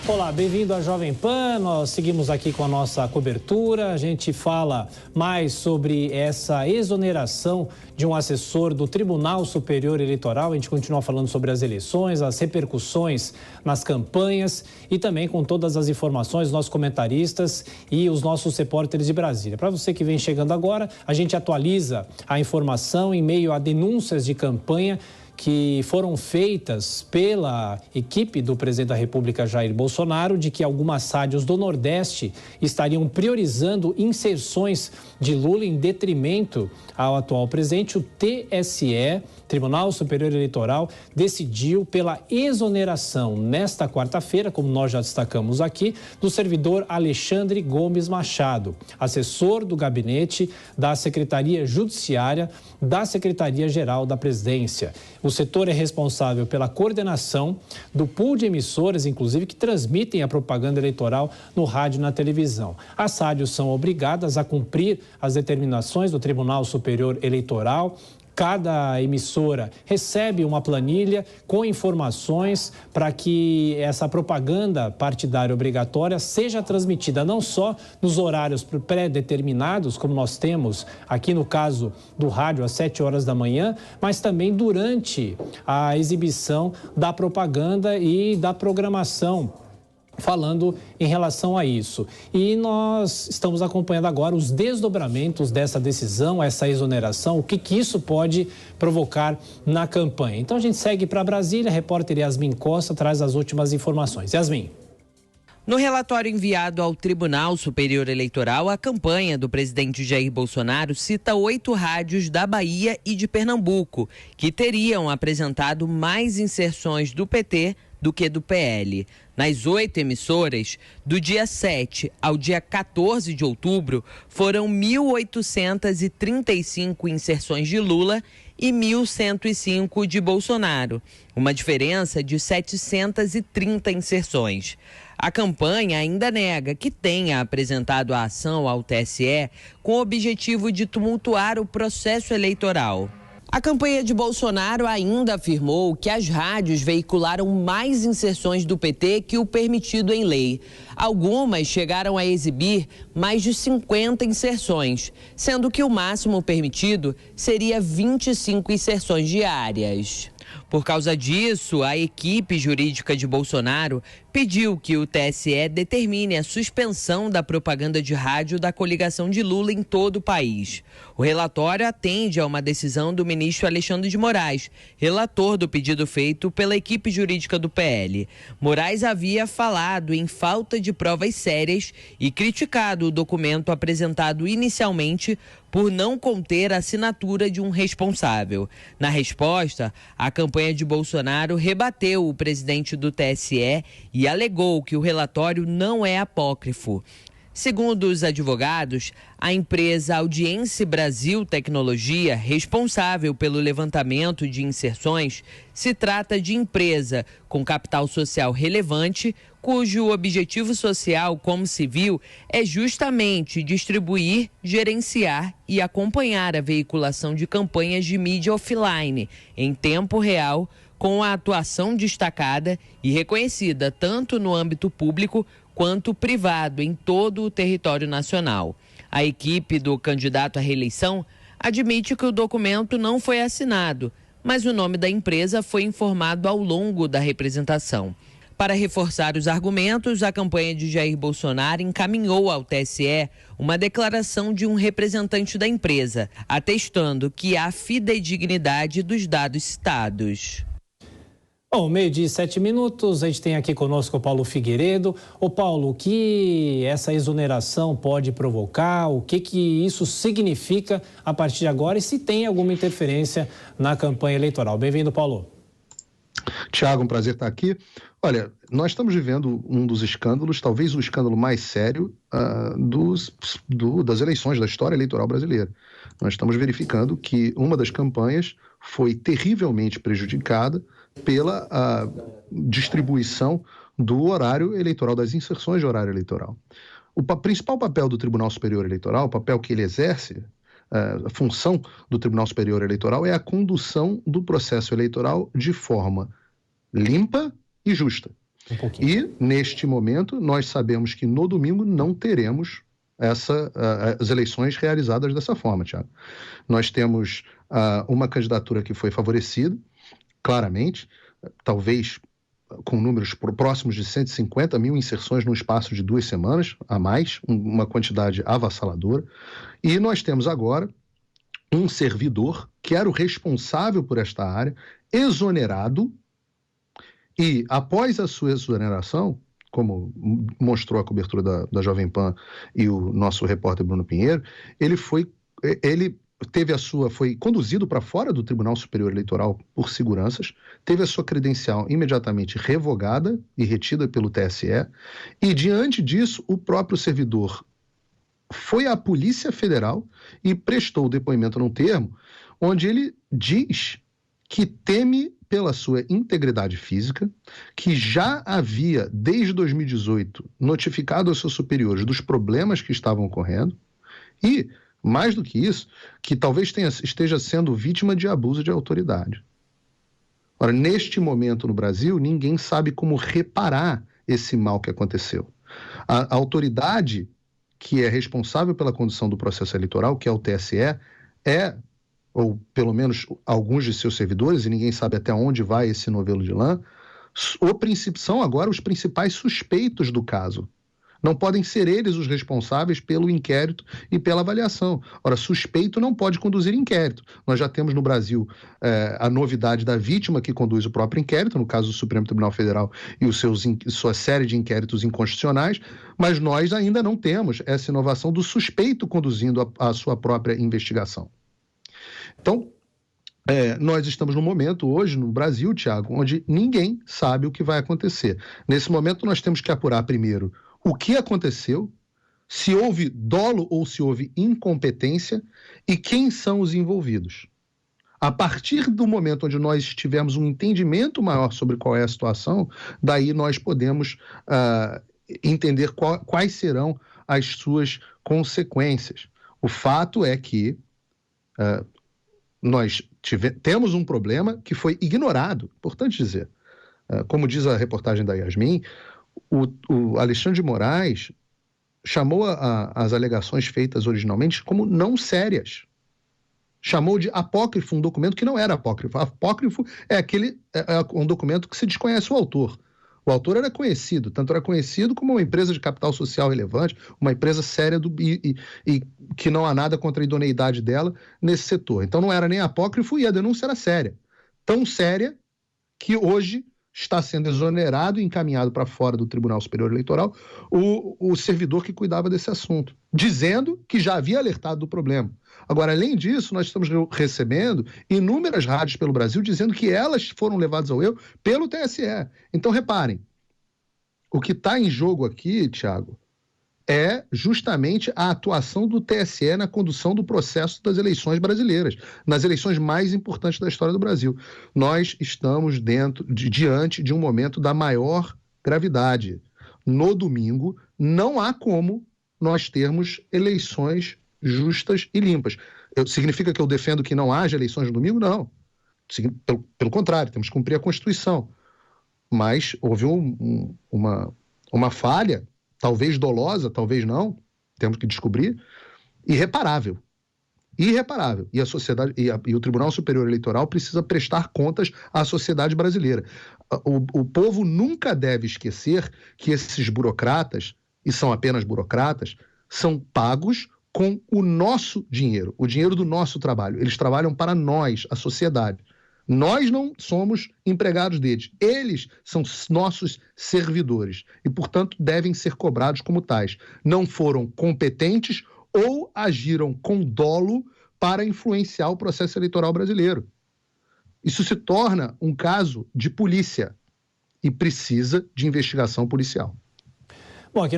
Olá, bem-vindo à Jovem Pan. Nós seguimos aqui com a nossa cobertura. A gente fala mais sobre essa exoneração de um assessor do Tribunal Superior Eleitoral. A gente continua falando sobre as eleições, as repercussões nas campanhas e também com todas as informações, nossos comentaristas e os nossos repórteres de Brasília. Para você que vem chegando agora, a gente atualiza a informação em meio a denúncias de campanha que foram feitas pela equipe do presidente da República, Jair Bolsonaro, de que algumas rádios do Nordeste estariam priorizando inserções de Lula em detrimento ao atual presidente. O TSE, Tribunal Superior Eleitoral, decidiu pela exoneração nesta quarta-feira, como nós já destacamos aqui, do servidor Alexandre Gomes Machado, assessor do gabinete da Secretaria Judiciária da Secretaria-Geral da Presidência. O setor é responsável pela coordenação do pool de emissoras, inclusive, que transmitem a propaganda eleitoral no rádio e na televisão. As rádios são obrigadas a cumprir as determinações do Tribunal Superior Eleitoral. Cada emissora recebe uma planilha com informações para que essa propaganda partidária obrigatória seja transmitida não só nos horários pré-determinados, como nós temos aqui no caso do rádio às 7 horas da manhã, mas também durante a exibição da propaganda e da programação, falando em relação a isso. E nós estamos acompanhando agora os desdobramentos dessa decisão, essa exoneração, o que isso pode provocar na campanha. Então a gente segue para Brasília, a repórter Yasmin Costa traz as últimas informações. Yasmin. No relatório enviado ao Tribunal Superior Eleitoral, a campanha do presidente Jair Bolsonaro cita 8 rádios da Bahia e de Pernambuco, que teriam apresentado mais inserções do PT do que do PL. Nas 8 emissoras, do dia 7 ao dia 14 de outubro, foram 1.835 inserções de Lula e 1.105 de Bolsonaro, uma diferença de 730 inserções. A campanha ainda nega que tenha apresentado a ação ao TSE com o objetivo de tumultuar o processo eleitoral. A campanha de Bolsonaro ainda afirmou que as rádios veicularam mais inserções do PT que o permitido em lei. Algumas chegaram a exibir mais de 50 inserções, sendo que o máximo permitido seria 25 inserções diárias. Por causa disso, a equipe jurídica de Bolsonaro pediu que o TSE determine a suspensão da propaganda de rádio da coligação de Lula em todo o país. O relatório atende a uma decisão do ministro Alexandre de Moraes, relator do pedido feito pela equipe jurídica do PL. Moraes havia falado em falta de provas sérias e criticado o documento apresentado inicialmente por não conter a assinatura de um responsável. Na resposta, a campanha de Bolsonaro rebateu o presidente do TSE e alegou que o relatório não é apócrifo. Segundo os advogados, a empresa Audiência Brasil Tecnologia, responsável pelo levantamento de inserções, se trata de empresa com capital social relevante, cujo objetivo social, como se viu, é justamente distribuir, gerenciar e acompanhar a veiculação de campanhas de mídia offline, em tempo real, com a atuação destacada e reconhecida tanto no âmbito público quanto privado em todo o território nacional. A equipe do candidato à reeleição admite que o documento não foi assinado, mas o nome da empresa foi informado ao longo da representação. Para reforçar os argumentos, a campanha de Jair Bolsonaro encaminhou ao TSE uma declaração de um representante da empresa, atestando que há fidedignidade dos dados citados. Bom, 12:07, a gente tem aqui conosco o Paulo Figueiredo. Ô Paulo, o que essa exoneração pode provocar, o que isso significa a partir de agora e se tem alguma interferência na campanha eleitoral? Bem-vindo, Paulo. Tiago, um prazer estar aqui. Olha, nós estamos vivendo um dos escândalos, talvez o escândalo mais sério das eleições da história eleitoral brasileira. Nós estamos verificando que uma das campanhas foi terrivelmente prejudicada pela distribuição do horário eleitoral, das inserções de horário eleitoral. O principal papel do Tribunal Superior Eleitoral, o papel que ele exerce, a função do Tribunal Superior Eleitoral é a condução do processo eleitoral de forma limpa e justa. E, neste momento, nós sabemos que no domingo não teremos as eleições realizadas dessa forma, Thiago. Nós temos uma candidatura que foi favorecida, claramente, talvez com números próximos de 150 mil inserções no espaço de 2 semanas, a mais, uma quantidade avassaladora. E nós temos agora um servidor que era o responsável por esta área, exonerado, e após a sua exoneração, como mostrou a cobertura da Jovem Pan e o nosso repórter Bruno Pinheiro, ele foi conduzido para fora do Tribunal Superior Eleitoral por seguranças, teve a sua credencial imediatamente revogada e retida pelo TSE, e diante disso o próprio servidor foi à Polícia Federal e prestou o depoimento num termo onde ele diz que teme pela sua integridade física, que já havia, desde 2018, notificado aos seus superiores dos problemas que estavam ocorrendo e, mais do que isso, que talvez esteja sendo vítima de abuso de autoridade. Ora, neste momento no Brasil, ninguém sabe como reparar esse mal que aconteceu. A autoridade que é responsável pela condução do processo eleitoral, que é o TSE, ou pelo menos alguns de seus servidores, e ninguém sabe até onde vai esse novelo de lã, são agora os principais suspeitos do caso. Não podem ser eles os responsáveis pelo inquérito e pela avaliação. Ora, suspeito não pode conduzir inquérito. Nós já temos no Brasil a novidade da vítima que conduz o próprio inquérito, no caso do Supremo Tribunal Federal e sua série de inquéritos inconstitucionais, mas nós ainda não temos essa inovação do suspeito conduzindo a sua própria investigação. Então, nós estamos num momento hoje no Brasil, Thiago, onde ninguém sabe o que vai acontecer. Nesse momento nós temos que apurar primeiro o que aconteceu, se houve dolo ou se houve incompetência e quem são os envolvidos. A partir do momento onde nós tivermos um entendimento maior sobre qual é a situação, daí nós podemos entender quais serão as suas consequências. O fato é que nós temos um problema que foi ignorado, importante dizer. Como diz a reportagem da Yasmin, o Alexandre de Moraes chamou as alegações feitas originalmente como não sérias. Chamou de apócrifo um documento que não era apócrifo. Apócrifo é um documento que se desconhece o autor. O autor era conhecido, tanto era conhecido como uma empresa de capital social relevante, uma empresa séria e que não há nada contra a idoneidade dela nesse setor. Então não era nem apócrifo e a denúncia era séria. Tão séria que hoje está sendo exonerado e encaminhado para fora do Tribunal Superior Eleitoral o servidor que cuidava desse assunto, dizendo que já havia alertado do problema. Agora, além disso, nós estamos recebendo inúmeras rádios pelo Brasil dizendo que elas foram levadas ao erro pelo TSE. Então, reparem, o que está em jogo aqui, Thiago, é justamente a atuação do TSE na condução do processo das eleições brasileiras, nas eleições mais importantes da história do Brasil. Nós estamos diante de um momento da maior gravidade. No domingo, não há como nós termos eleições justas e limpas. Significa que eu defendo que não haja eleições no domingo? Não. Pelo contrário, temos que cumprir a Constituição. Mas houve uma falha, talvez dolosa, talvez não, temos que descobrir, irreparável. E a sociedade e o Tribunal Superior Eleitoral precisa prestar contas à sociedade brasileira. O povo nunca deve esquecer que esses burocratas, e são apenas burocratas, são pagos com o nosso dinheiro, o dinheiro do nosso trabalho. Eles trabalham para nós, a sociedade. Nós não somos empregados deles. Eles são nossos servidores e, portanto, devem ser cobrados como tais. Não foram competentes ou agiram com dolo para influenciar o processo eleitoral brasileiro. Isso se torna um caso de polícia e precisa de investigação policial. Bom, aqui